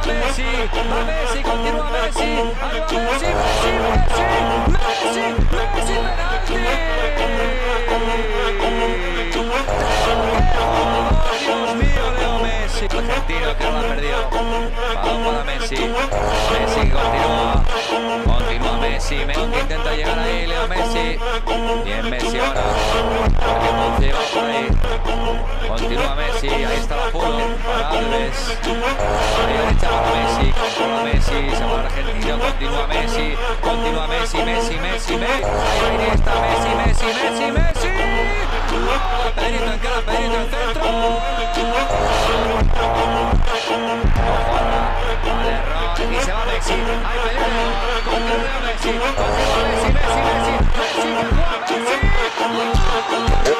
Messi, va Messi, continúa Messi, ahí va Messi, Messi, Messi, Messi, penalti. Dios mío, Leo Messi. Argentino que no lo ha perdido. Balón para Messi. Messi continúa. Continúa Messi. Melón que intenta llegar ahí. Leo Messi. Bien Messi ahora. Porque Ponce va por ahí. Continúa Messi. Ahí está la polo. Para Alves. Ahí derecha para Messi. Controla Messi. Se va el argentino. Continúa Messi. Continúa Messi. Messi, Messi, Messi. Ahí va Iniesta. Messi, Messi, Messi, Messi. Pedrito en cara, Pedrito en centro. Al error y se va Messi. Ahí Pedrito. Continúa Messi. Continúa Messi, Messi, Messi. Messi que juega Messi.